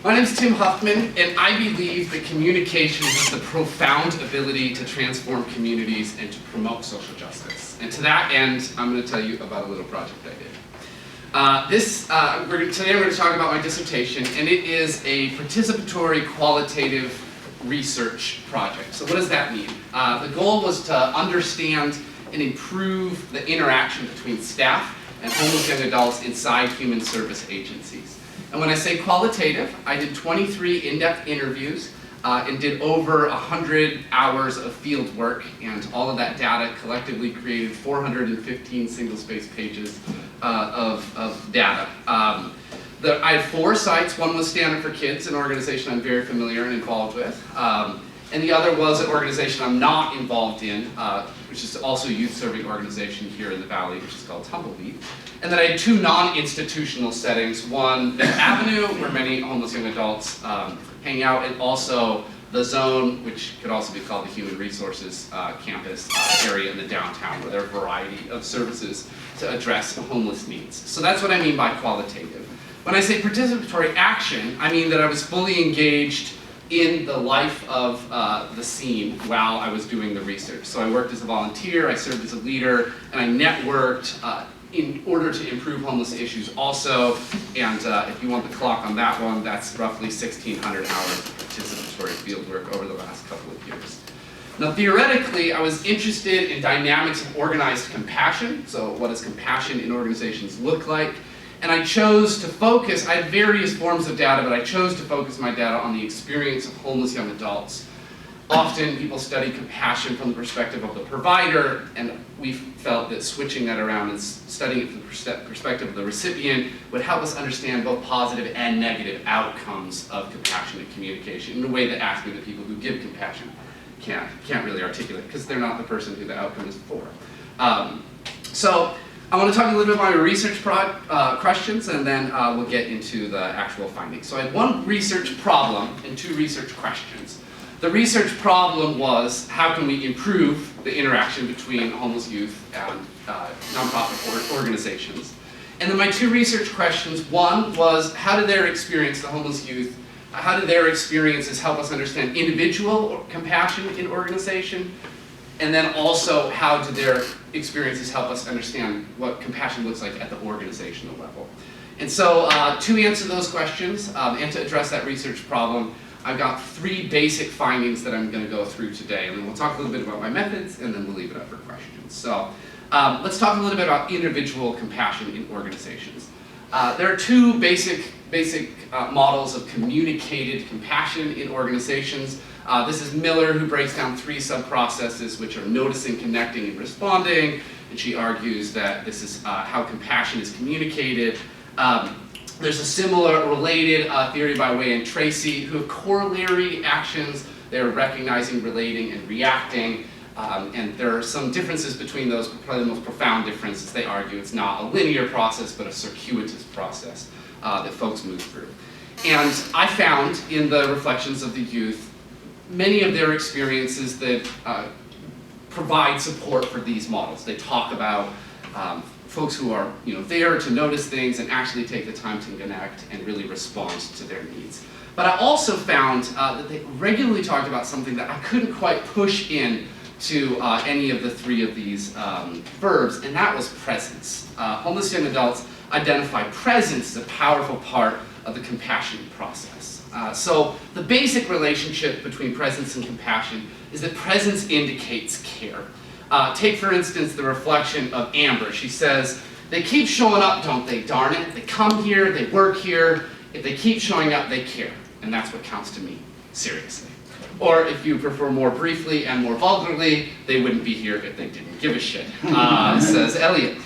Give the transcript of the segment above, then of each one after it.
My name is Tim Huffman, and I believe that communication has the profound ability to transform communities and to promote social justice. And to that end, I'm going to tell you about a little project I did. Today I'm going to talk about my dissertation, and it is a participatory qualitative research project. So what does that mean? The goal was to understand and improve the interaction between staff and homeless young adults inside human service agencies. And when I say qualitative, I did 23 in-depth interviews and did over 100 hours of field work, and all of that data collectively created 415 single-space pages of data. I had 4 sites. One was Stand Up for Kids, an organization I'm very familiar and involved with. And the other was an organization I'm not involved in, which is also a youth-serving organization here in the Valley, which is called Tumbleweed. And then I had 2 non-institutional settings, one, Fifth Avenue, where many homeless young adults hang out, and also the Zone, which could also be called the Human Resources campus area in the downtown, where there are a variety of services to address homeless needs. So that's what I mean by qualitative. When I say participatory action, I mean that I was fully engaged in the life of the scene while I was doing the research. So I worked as a volunteer, I served as a leader, and I networked in order to improve homeless issues also. And if you want the clock on that one, that's roughly 1,600 hours of participatory fieldwork over the last couple of years. Now theoretically, I was interested in dynamics of organized compassion. So what does compassion in organizations look like? And I chose to focus, I had various forms of data, but I chose to focus my data on the experience of homeless young adults. Often people study compassion from the perspective of the provider, and we felt that switching that around and studying it from the perspective of the recipient would help us understand both positive and negative outcomes of compassionate communication in a way that actually the people who give compassion can't really articulate, because they're not the person who the outcome is for. So I want to talk a little bit about my research questions, and then we'll get into the actual findings. So I had 1 research problem and 2 research questions. The research problem was, how can we improve the interaction between homeless youth and nonprofit organizations? And then my 2 research questions, one was, how did their experience, the homeless youth, how did their experiences help us understand individual compassion in organization? And then also, how did their experiences help us understand what compassion looks like at the organizational level? And so to answer those questions and to address that research problem, I've got 3 basic findings that I'm going to go through today. And then we'll talk a little bit about my methods, and then we'll leave it up for questions. So let's talk a little bit about individual compassion in organizations. There are 2 basic models of communicated compassion in organizations. This is Miller, who breaks down 3 sub-processes, which are noticing, connecting, and responding. And she argues that this is how compassion is communicated. There's a similar related theory by Way and Tracy, who have corollary actions. They're recognizing, relating, and reacting. And there are some differences between those, but probably the most profound difference is they argue it's not a linear process, but a circuitous process that folks move through. And I found in the reflections of the youth many of their experiences that provide support for these models. They talk about folks who are there to notice things and actually take the time to connect and really respond to their needs. But I also found that they regularly talked about something that I couldn't quite push in to any of the 3 of these verbs, and that was presence. Homeless young adults identify presence as a powerful part of the compassion process. So the basic relationship between presence and compassion is that presence indicates care. Take, for instance, the reflection of Amber. She says, they keep showing up, don't they? Darn it. They come here, they work here. If they keep showing up, they care. And that's what counts to me, seriously. Or if you prefer more briefly and more vulgarly, they wouldn't be here if they didn't give a shit, says Elliot.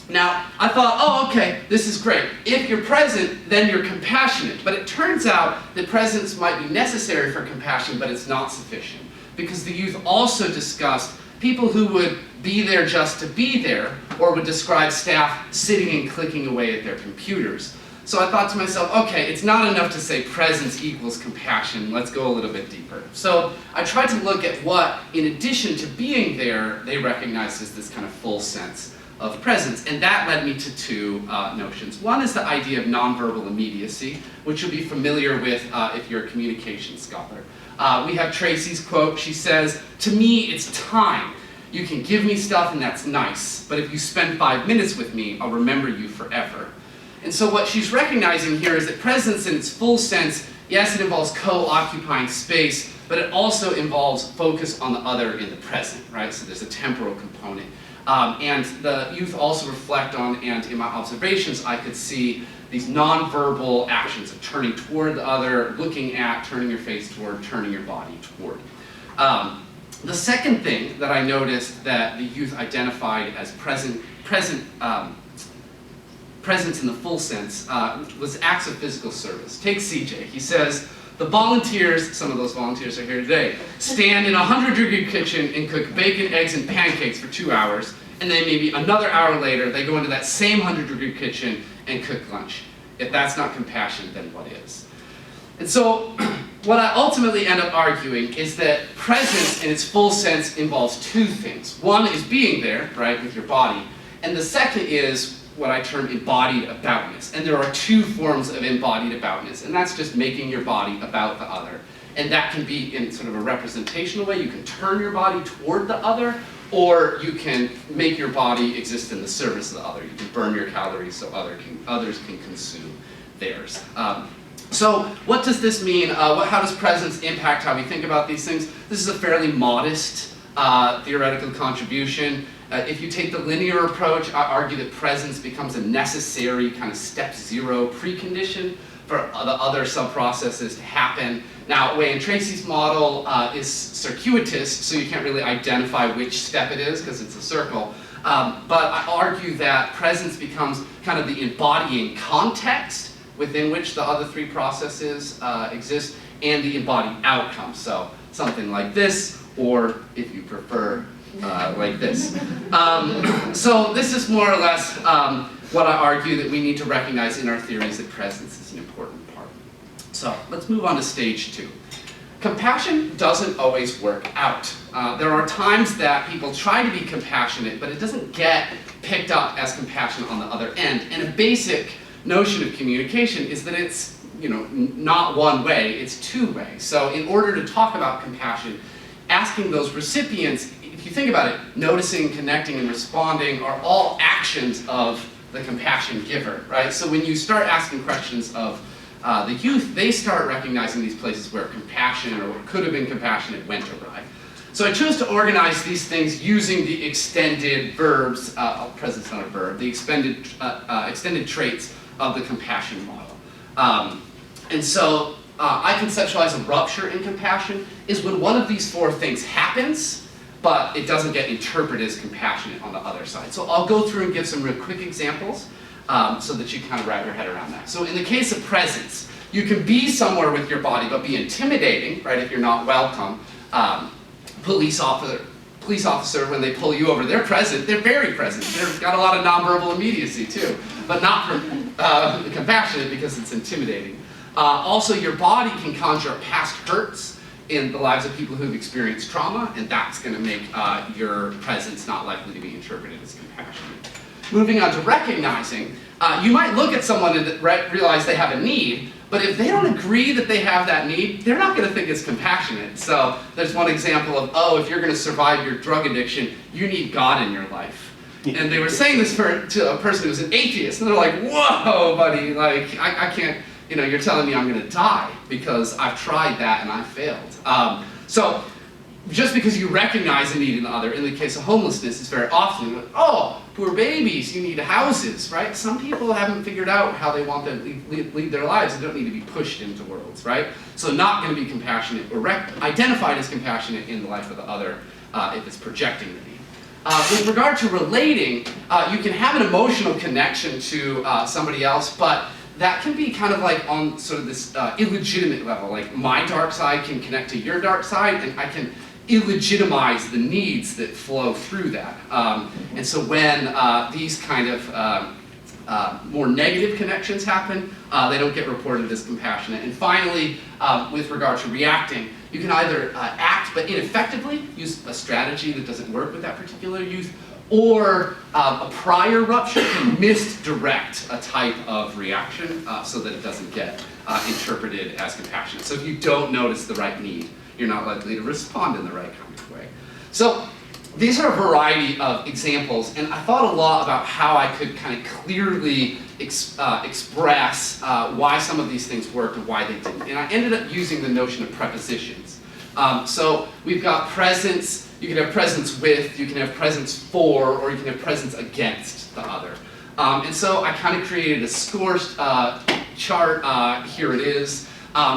Now, I thought, oh, okay, this is great. If you're present, then you're compassionate. But it turns out that presence might be necessary for compassion, but it's not sufficient. Because the youth also discussed people who would be there just to be there, or would describe staff sitting and clicking away at their computers. So I thought to myself, okay, it's not enough to say presence equals compassion, let's go a little bit deeper. So I tried to look at what, in addition to being there, they recognized as this kind of full sense of presence. And that led me to two notions. One is the idea of nonverbal immediacy, which you'll be familiar with if you're a communication scholar. We have Tracy's quote. She says, "To me, it's time. You can give me stuff and that's nice, but if you spend 5 minutes with me, I'll remember you forever." And so what she's recognizing here is that presence in its full sense, yes, it involves co-occupying space, but it also involves focus on the other in the present, right? So there's a temporal component. And the youth also reflect on, and in my observations, I could see these nonverbal actions of turning toward the other, looking at, turning your face toward, turning your body toward. The second thing that I noticed that the youth identified as presence in the full sense was acts of physical service. Take CJ. He says, "The volunteers," some of those volunteers are here today, "stand in a 100-degree kitchen and cook bacon, eggs, and pancakes for 2 hours, and then maybe another hour later they go into that same 100-degree kitchen and cook lunch. If that's not compassion, then what is?" And so what I ultimately end up arguing is that presence in its full sense involves two things. One is being there, right, with your body, and the second is what I term embodied aboutness. And there are two forms of embodied aboutness, and that's just making your body about the other. And that can be in sort of a representational way. You can turn your body toward the other, or you can make your body exist in the service of the other. You can burn your calories so others can consume theirs. So what does this mean? How does presence impact how we think about these things? This is a fairly modest theoretical contribution. If you take the linear approach, I argue that presence becomes a necessary kind of step zero precondition for the other sub-processes to happen. Now, Way and Tracy's model is circuitous, so you can't really identify which step it is because it's a circle. But I argue that presence becomes kind of the embodying context within which the other three processes exist, and the embodied outcome. So something like this, or if you prefer, like this. So this is more or less what I argue that we need to recognize in our theories that presence is an important part. So let's move on to stage two. Compassion doesn't always work out. There are times that people try to be compassionate, but it doesn't get picked up as compassion on the other end. And a basic notion of communication is that it's, not one way, it's two-way. So in order to talk about compassion, asking those recipients, if you think about it, noticing, connecting, and responding are all actions of the compassion giver, right? So when you start asking questions of the youth, they start recognizing these places where compassion, or what could have been compassionate, went awry. So I chose to organize these things using the extended verbs, presence not a verb, the extended traits of the compassion model. And so I conceptualize a rupture in compassion is when one of these four things happens, but it doesn't get interpreted as compassionate on the other side. So I'll go through and give some real quick examples so that you kind of wrap your head around that. So in the case of presence, you can be somewhere with your body but be intimidating, right, if you're not welcome. Police officer, when they pull you over, they're present, they're very present. They've got a lot of nonverbal immediacy too, but not for compassionate because it's intimidating. Also, your body can conjure up past hurts in the lives of people who've experienced trauma, and that's going to make your presence not likely to be interpreted as compassionate. Moving on to recognizing, you might look at someone and realize they have a need, but if they don't agree that they have that need, they're not going to think it's compassionate. So there's one example of, if you're going to survive your drug addiction, you need God in your life. And they were saying this to a person who's an atheist, and they're like, whoa, buddy, like, I can't, you're telling me I'm going to die because I've tried that and I failed. So just because you recognize a need in the other, in the case of homelessness, it's very often, poor babies, you need houses, right? Some people haven't figured out how they want to lead their lives. They don't need to be pushed into worlds, right? So not going to be compassionate or identified as compassionate in the life of the other if it's projecting the need. With regard to relating, you can have an emotional connection to somebody else, but that can be kind of like on sort of this illegitimate level. Like my dark side can connect to your dark side, and I can illegitimize the needs that flow through that. And so when these kind of more negative connections happen, they don't get reported as compassionate. And finally, with regard to reacting, you can either act but ineffectively, use a strategy that doesn't work with that particular youth, or a prior rupture can misdirect a type of reaction so that it doesn't get interpreted as compassionate. So if you don't notice the right need, you're not likely to respond in the right kind of way. So these are a variety of examples, and I thought a lot about how I could kind of clearly express why some of these things worked and why they didn't. And I ended up using the notion of prepositions. So we've got presence. You can have presence with, you can have presence for, or you can have presence against the other. And so I kind of created a score chart. Here it is.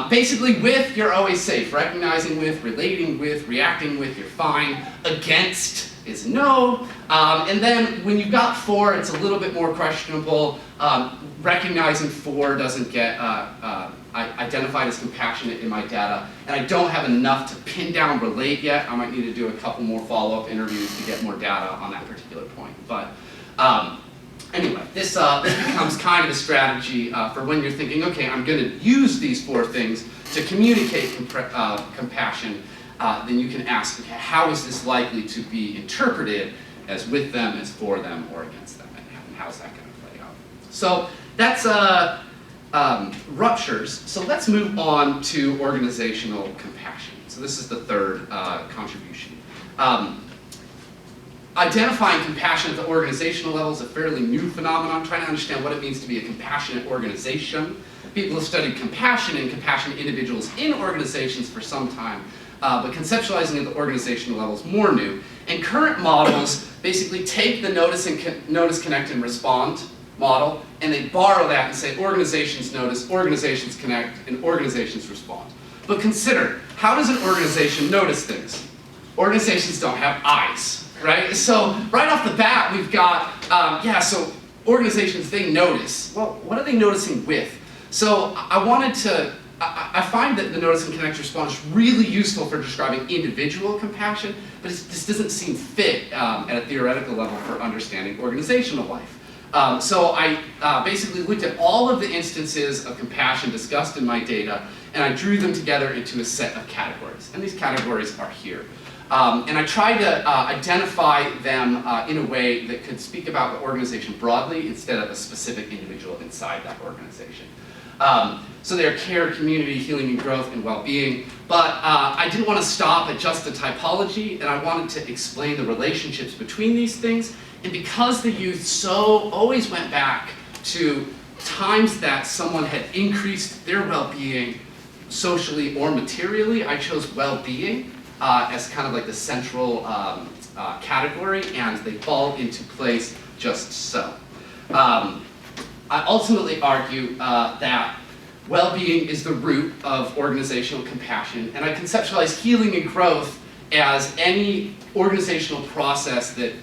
Basically, with, you're always safe. Recognizing with, relating with, reacting with, you're fine. Against is no. And then when you've got for, it's a little bit more questionable. Recognizing for doesn't get identified as compassionate in my data. And I don't have enough to pin down relate yet. I might need to do a couple more follow-up interviews to get more data on that particular point. But anyway, this becomes kind of a strategy for when you're thinking, okay, I'm going to use these 4 things to communicate compassion. Then you can ask, okay, how is this likely to be interpreted as with them, as for them, or against them, and how's that going to play out? So that's ruptures. So let's move on to organizational compassion. So this is the third contribution. Identifying compassion at the organizational level is a fairly new phenomenon. I'm trying to understand what it means to be a compassionate organization. People have studied compassion and compassionate individuals in organizations for some time, but conceptualizing at the organizational level is more new. And current models basically take the notice, connect, and respond model, and they borrow that and say organizations notice, organizations connect, and organizations respond. But consider, how does an organization notice things? Organizations don't have eyes, right? So right off the bat, we've got, so organizations, they notice. Well, what are they noticing with? So I find that the notice and connect respond is really useful for describing individual compassion, but this doesn't seem fit at a theoretical level for understanding organizational life. So I basically looked at all of the instances of compassion discussed in my data, and I drew them together into a set of categories. And these categories are here. And I tried to identify them in a way that could speak about the organization broadly instead of a specific individual inside that organization. So they're care, community, healing and growth, and well-being. But I didn't want to stop at just the typology, and I wanted to explain the relationships between these things. And because the youth always went back to times that someone had increased their well-being socially or materially, I chose well-being as kind of like the central category, and they fall into place just so. I ultimately argue that well-being is the root of organizational compassion, and I conceptualize healing and growth as any organizational process that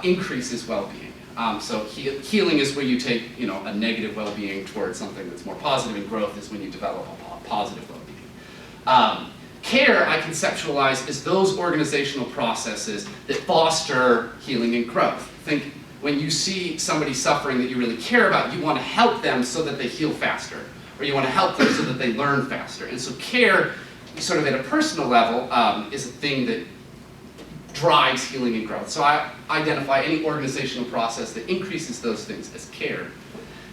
increases well-being. So healing is where you take a negative well-being towards something that's more positive, and growth is when you develop a positive well-being. Care, I conceptualize as those organizational processes that foster healing and growth. Think when you see somebody suffering that you really care about, you want to help them so that they heal faster, or you want to help them so that they learn faster. And so care, sort of at a personal level, is a thing that drives healing and growth. So I identify any organizational process that increases those things as care.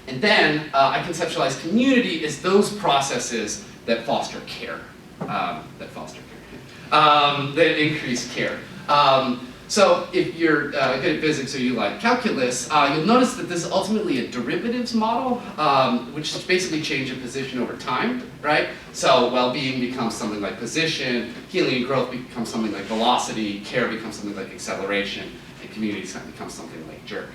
And then I conceptualize community as those processes that foster care, that increase care. So if you're good at physics or you like calculus, you'll notice that this is ultimately a derivatives model, which is basically change in position over time, right? So well-being becomes something like position, healing and growth becomes something like velocity, care becomes something like acceleration, and community becomes something like jerk.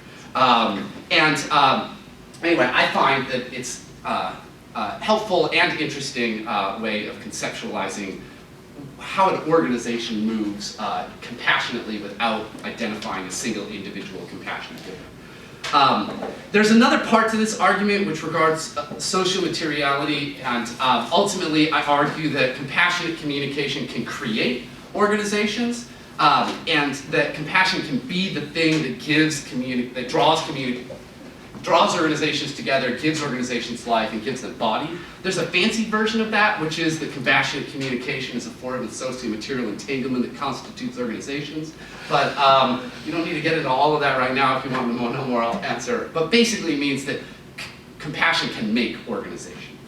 Anyway, I find that it's a helpful and interesting way of conceptualizing how an organization moves compassionately without identifying a single individual compassionate giver. There's another part to this argument which regards social materiality, and ultimately I argue that compassionate communication can create organizations, and that compassion can be the thing that gives that draws draws organizations together, gives organizations life, and gives them body. There's a fancy version of that, which is that compassionate communication is a form of socio-material entanglement that constitutes organizations. But you don't need to get into all of that right now. If you want to know more, I'll answer. But basically it means that compassion can make organization.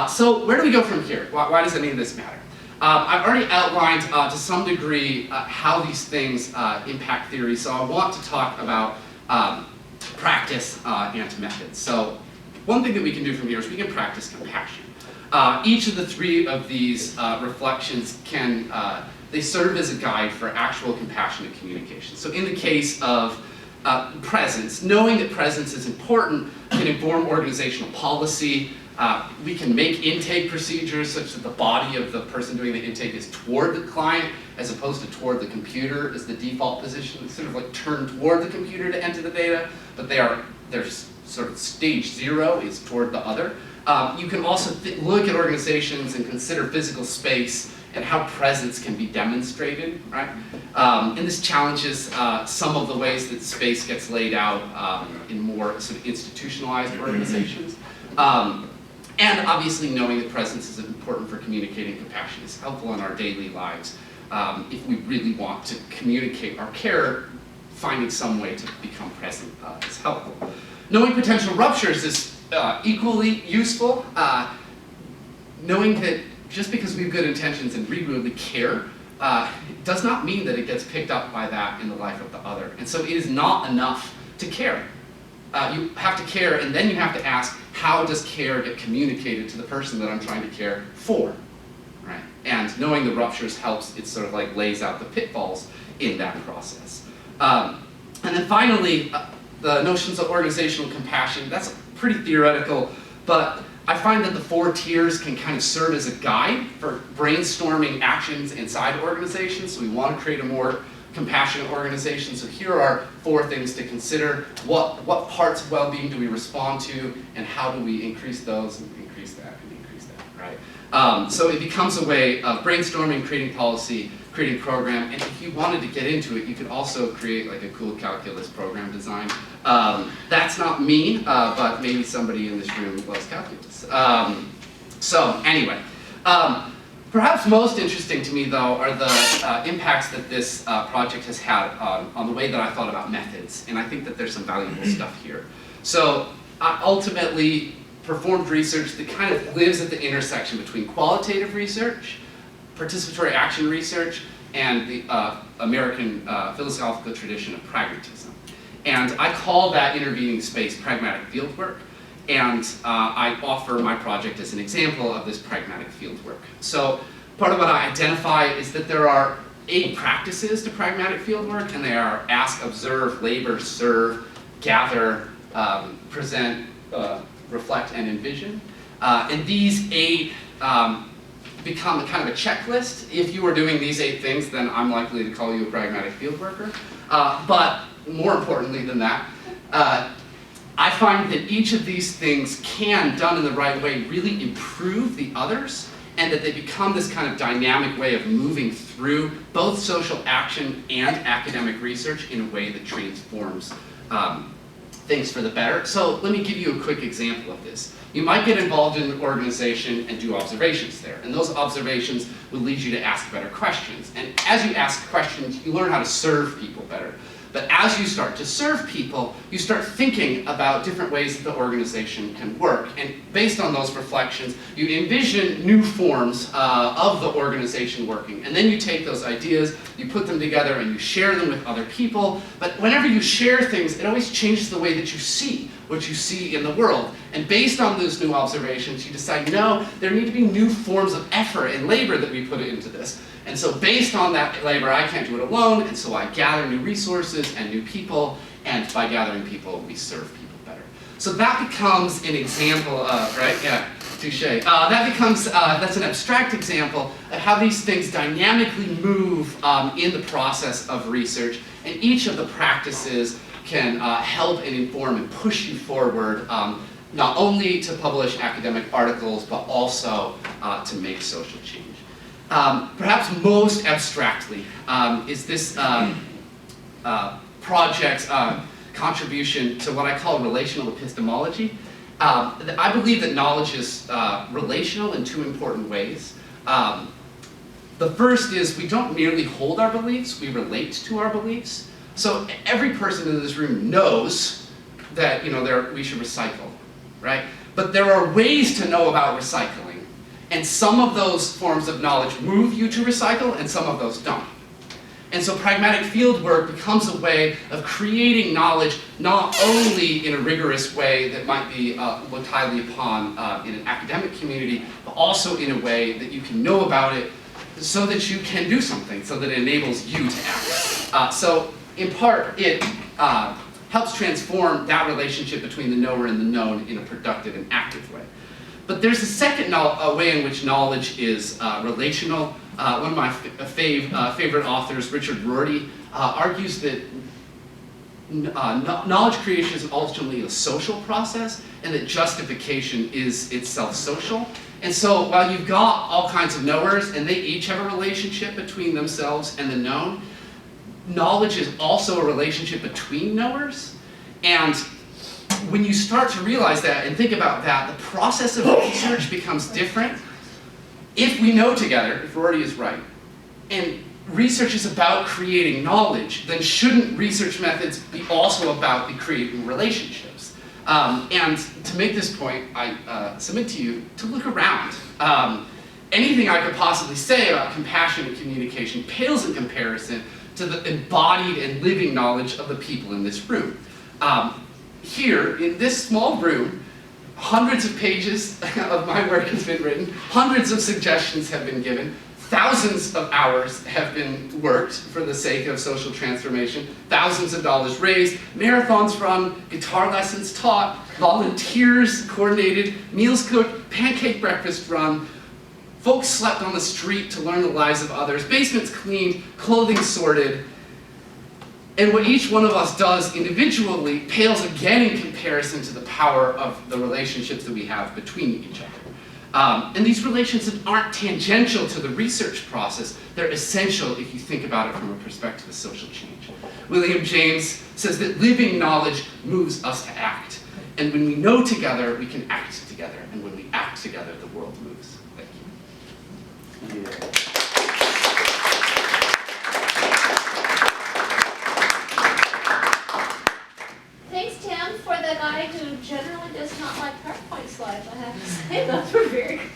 So where do we go from here? Why does any of this matter? I've already outlined to some degree how these things impact theory, so I want to talk about practice and methods. So one thing that we can do from here is we can practice compassion. Each of the three of these reflections can, they serve as a guide for actual compassionate communication. So in the case of presence, knowing that presence is important can inform organizational policy. We can make intake procedures such that the body of the person doing the intake is toward the client as opposed to toward the computer as the default position. It's sort of like turned toward the computer to enter the data, but their sort of stage zero is toward the other. You can also look at organizations and consider physical space and how presence can be demonstrated, right? And this challenges some of the ways that space gets laid out in more sort of institutionalized organizations. And obviously knowing that presence is important for communicating compassion is helpful in our daily lives. If we really want to communicate our care, finding some way to become present is helpful. Knowing potential ruptures is equally useful. Knowing that just because we have good intentions and we really care, does not mean that it gets picked up by that in the life of the other. And so it is not enough to care. You have to care, and then you have to ask, how does care get communicated to the person that I'm trying to care for, right? And knowing the ruptures helps, it sort of like lays out the pitfalls in that process. And then finally, the notions of organizational compassion, that's pretty theoretical, but I find that the 4 tiers can kind of serve as a guide for brainstorming actions inside organizations. So we want to create a more compassionate organization. So here are 4 things to consider. What parts of well-being do we respond to, and how do we increase those and increase that and increase that, right? So it becomes a way of brainstorming, creating policy, creating program, and if you wanted to get into it, you could also create like a cool calculus program design. That's not me, but maybe somebody in this room loves calculus. So anyway, perhaps most interesting to me, though, are the impacts that this project has had on the way that I thought about methods, and I think that there's some valuable stuff here. So I ultimately performed research that kind of lives at the intersection between qualitative research, participatory action research, and the American philosophical tradition of pragmatism. And I call that intervening space pragmatic fieldwork. And I offer my project as an example of this pragmatic fieldwork. So part of what I identify is that there are 8 practices to pragmatic fieldwork, and they are ask, observe, labor, serve, gather, present, reflect, and envision. And these 8 become kind of a checklist. If you are doing these 8 things, then I'm likely to call you a pragmatic fieldworker. But more importantly than that, I find that each of these things can, done in the right way, really improve the others, and that they become this kind of dynamic way of moving through both social action and academic research in a way that transforms things for the better. So let me give you a quick example of this. You might get involved in an organization and do observations there, and those observations will lead you to ask better questions. And as you ask questions, you learn how to serve people better. But as you start to serve people, you start thinking about different ways that the organization can work. And based on those reflections, you envision new forms of the organization working. And then you take those ideas, you put them together, and you share them with other people. But whenever you share things, it always changes the way that you see what you see in the world. And based on those new observations, you decide, no, there need to be new forms of effort and labor that we put into this. And so based on that labor, I can't do it alone, and so I gather new resources and new people, and by gathering people, we serve people better. So that becomes an example of, right, yeah, touche. That becomes, that's an abstract example of how these things dynamically move in the process of research, and each of the practices can help and inform and push you forward, not only to publish academic articles, but also to make social change. Perhaps most abstractly is this project contribution to what I call relational epistemology. I believe that knowledge is relational in two important ways. The first is we don't merely hold our beliefs, we relate to our beliefs. So every person in this room knows that we should recycle, right? But there are ways to know about recycling. And some of those forms of knowledge move you to recycle, and some of those don't. And so pragmatic field work becomes a way of creating knowledge not only in a rigorous way that might be looked highly upon in an academic community, but also in a way that you can know about it so that you can do something, so that it enables you to act. So in part, it helps transform that relationship between the knower and the known in a productive and active way. But there's a second way in which knowledge is relational. One of my favorite authors, Richard Rorty, argues that knowledge creation is ultimately a social process, and that justification is itself social. And so while you've got all kinds of knowers, and they each have a relationship between themselves and the known, knowledge is also a relationship between knowers. And when you start to realize that and think about that, the process of research becomes different. If we know together, if Rorty is right, and research is about creating knowledge, then shouldn't research methods be also about creating relationships? And to make this point, I submit to you to look around. Anything I could possibly say about compassion and communication pales in comparison to the embodied and living knowledge of the people in this room. Here, in this small room, hundreds of pages of my work has been written, hundreds of suggestions have been given, thousands of hours have been worked for the sake of social transformation, thousands of dollars raised, marathons run, guitar lessons taught, volunteers coordinated, meals cooked, pancake breakfast run, folks slept on the street to learn the lives of others, basements cleaned, clothing sorted. And what each one of us does individually pales again in comparison to the power of the relationships that we have between each other. And these relationships aren't tangential to the research process, they're essential if you think about it from a perspective of social change. William James says that living knowledge moves us to act. And when we know together, we can act together. And when we act together, the world moves. Thank you. Yeah. Thanks, Tim, for the guy who generally does not like PowerPoint slides, I have to say. Those were very good.